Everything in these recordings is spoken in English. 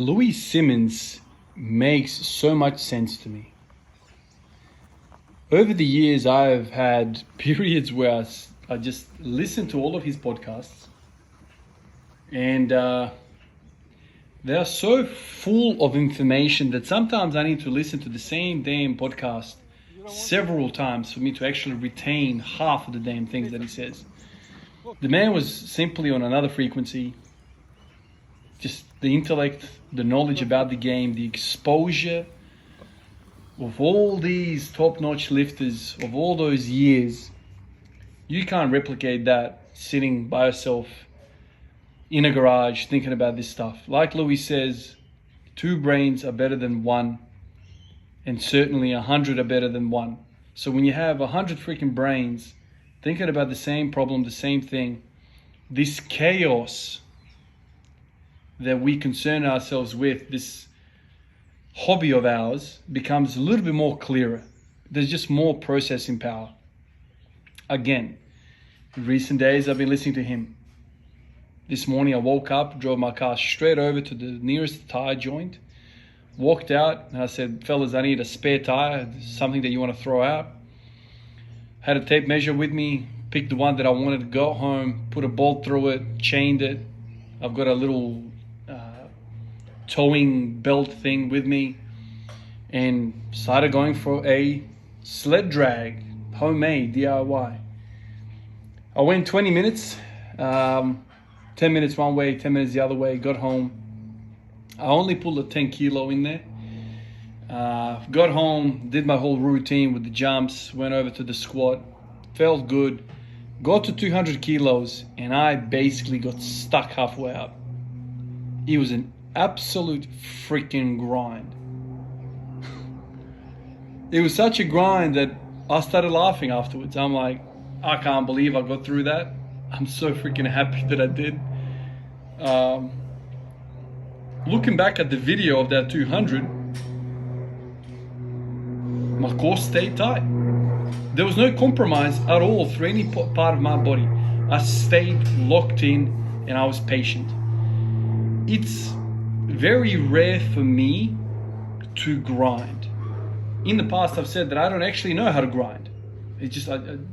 Louie Simmons makes so much sense to me. Over the years, I've had periods where I just listen to all of his podcasts, and they are so full of information that sometimes I need to listen to the same damn podcast several times for me to actually retain half of the damn things that he says. The man was simply on another frequency. Just the intellect, the knowledge about the game, the exposure of all these top-notch lifters of all those years. You can't replicate that sitting by yourself in a garage thinking about this stuff. Like Louie says, 2 brains are better than 1, and certainly 100 are better than 1. So when you have 100 freaking brains thinking about the same problem, the same thing, this chaos that we concern ourselves with, this hobby of ours, becomes a little bit more clearer. There's just more processing power. Again, in recent days, I've been listening to him. This morning I woke up, drove my car straight over to the nearest tire joint, walked out, and I said, fellas, I need a spare tire, something that you want to throw out. Had a tape measure with me, picked the one that I wanted to go home, put a bolt through it, chained it. I've got a little towing belt thing with me, and started going for a sled drag, homemade, DIY. I went 20 minutes, 10 minutes one way, 10 minutes the other way, got home. I only pulled a 10 kilo in there. Got home, did my whole routine with the jumps, went over to the squat, felt good, got to 200 kilos, and I basically got stuck halfway up. It was an absolute freaking grind. It was such a grind that I started laughing afterwards. I'm like, I can't believe I got through that. I'm so freaking happy that I did. Looking back at the video of that 200, my core stayed tight. There was no compromise at all through any part of my body. I stayed locked in and I was patient. It's very rare for me to grind. In the past, I've said that I don't actually know how to grind. It's just,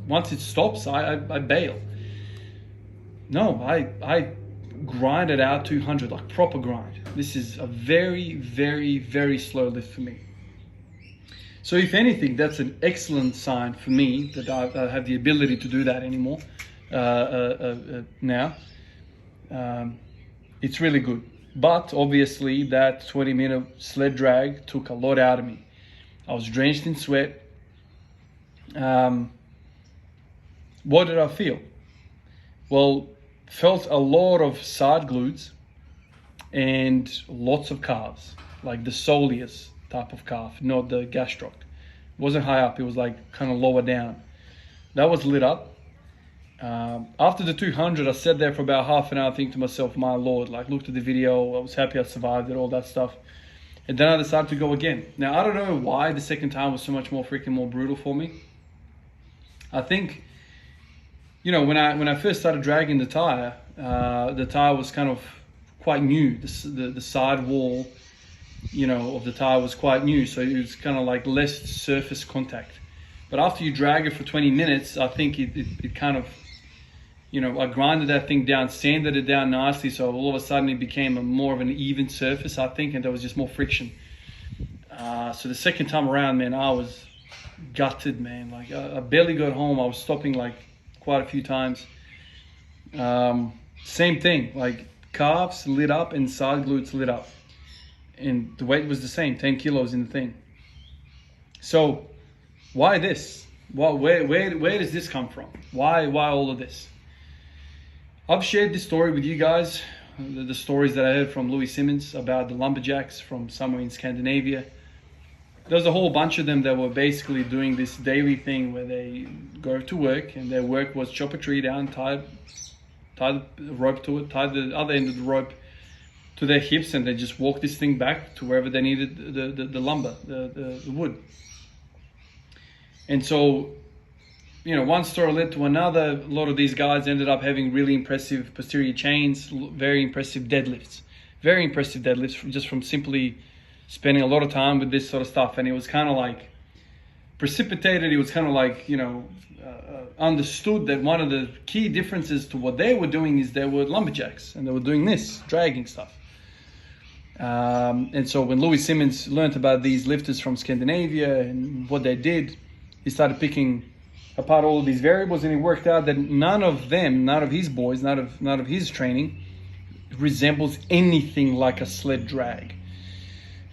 once it stops, I bail. No, I grinded out 200, like proper grind. This is a very, very, very slow lift for me. So if anything, that's an excellent sign for me that I have the ability to do that anymore now. It's really good. But obviously that 20-minute sled drag took a lot out of me. I was drenched in sweat. What did I feel? Well, felt a lot of side glutes and lots of calves, like the soleus type of calf, not the gastroc. It wasn't high up, it was like kind of lower down. That was lit up. After the 200, I sat there for about half an hour thinking to myself, my Lord, like looked at the video, I was happy I survived it, all that stuff. And then I decided to go again. Now, I don't know why the second time was so much more brutal for me. I think, you know, when I first started dragging the tire was kind of quite new. The side wall, you know, of the tire was quite new, so it was kind of like less surface contact. But after you drag it for 20 minutes, I think it kind of, you know, I grinded that thing down, sanded it down nicely, so all of a sudden it became more of an even surface, I think, and there was just more friction. So the second time around, man, I was gutted, man. Like I barely got home. I was stopping like quite a few times. Same thing, like calves lit up and side glutes lit up. And the weight was the same, 10 kilos in the thing. So why this? Where does this come from? Why all of this? I've shared this story with you guys, the stories that I heard from Louie Simmons about the lumberjacks from somewhere in Scandinavia. There's a whole bunch of them that were basically doing this daily thing where they go to work and their work was chop a tree down, tie the rope to it, tie the other end of the rope to their hips, and they just walk this thing back to wherever they needed the lumber, the wood. And so, you know, one story led to another. A lot of these guys ended up having really impressive posterior chains, very impressive deadlifts, very impressive deadlifts just from simply spending a lot of time with this sort of stuff. And it was kind of like precipitated. It was kind of like, you know, understood that one of the key differences to what they were doing is they were lumberjacks and they were doing this, dragging stuff. And so when Louie Simmons learned about these lifters from Scandinavia and what they did, he started picking apart all of these variables, and it worked out that none of them, none of his boys, none of his training resembles anything like a sled drag.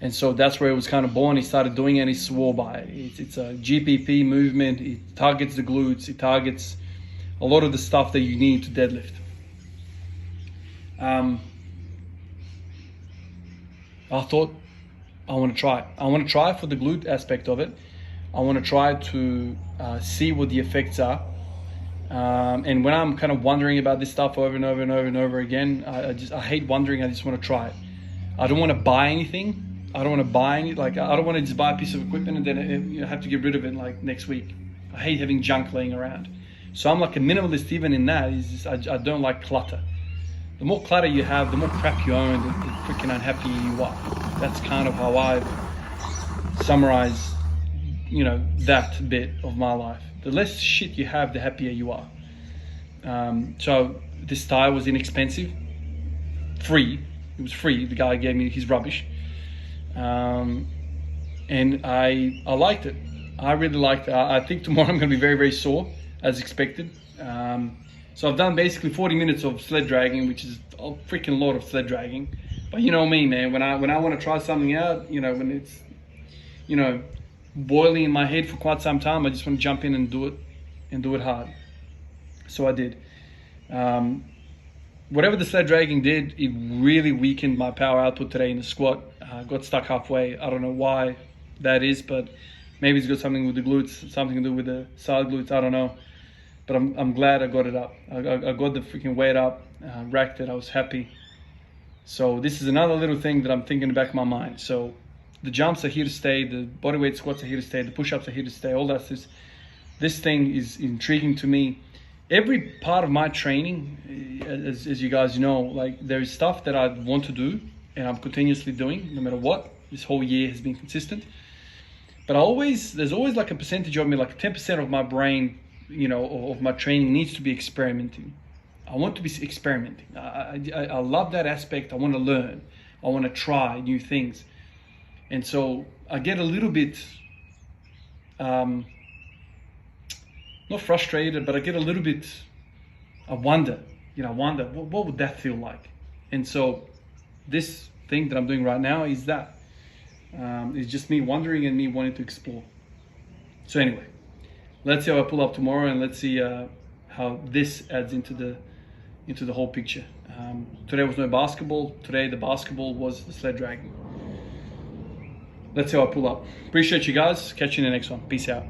And so that's where it was kind of born. He started doing it and he swore by it. It's a GPP movement. It targets the glutes. It targets a lot of the stuff that you need to deadlift. I thought, I want to try it. I want to try for the glute aspect of it. I want to try to see what the effects are. And when I'm kind of wondering about this stuff over and over and over and over again, I hate wondering. I just want to try it. I don't want to buy anything. I don't want to buy any, like, I don't want to just buy a piece of equipment and then have to get rid of it like next week. I hate having junk laying around. So I'm like a minimalist even in that. Is just, I don't like clutter. The more clutter you have, the more crap you own, the freaking unhappy you are. That's kind of how I summarize, you know, that bit of my life. The less shit you have, the happier you are. So this tire was inexpensive, free. It was free. The guy gave me his rubbish. And I liked it. I really liked it. I think tomorrow I'm going to be very, very sore, as expected. So I've done basically 40 minutes of sled dragging, which is a freaking lot of sled dragging. But you know me, man, when I want to try something out, you know, when it's, you know, boiling in my head for quite some time, I just want to jump in and do it hard. So I did. Whatever the sled dragging did, it really weakened my power output today in the squat. Got stuck halfway. I don't know why that is, but maybe it's got something with the glutes, something to do with the side glutes. I don't know. But I'm glad I got it up. I got the freaking weight up, racked it. I was happy. So this is another little thing that I'm thinking in the back of my mind. So the jumps are here to stay. The bodyweight squats are here to stay. The push-ups are here to stay. All that. This thing is intriguing to me. Every part of my training, as you guys know, like there is stuff that I want to do and I'm continuously doing no matter what. This whole year has been consistent. But there's always like a percentage of me, like 10% of my brain, you know, of my training needs to be experimenting. I want to be experimenting. I love that aspect. I want to learn. I want to try new things. And so I get a little bit, not frustrated, but I get a little bit, I wonder, what would that feel like? And so this thing that I'm doing right now is that. It's just me wondering and me wanting to explore. So anyway, let's see how I pull up tomorrow, and let's see how this adds into the whole picture. Today was no basketball. Today the basketball was the sled dragging. Let's see how I pull up. Appreciate you guys. Catch you in the next one. Peace out.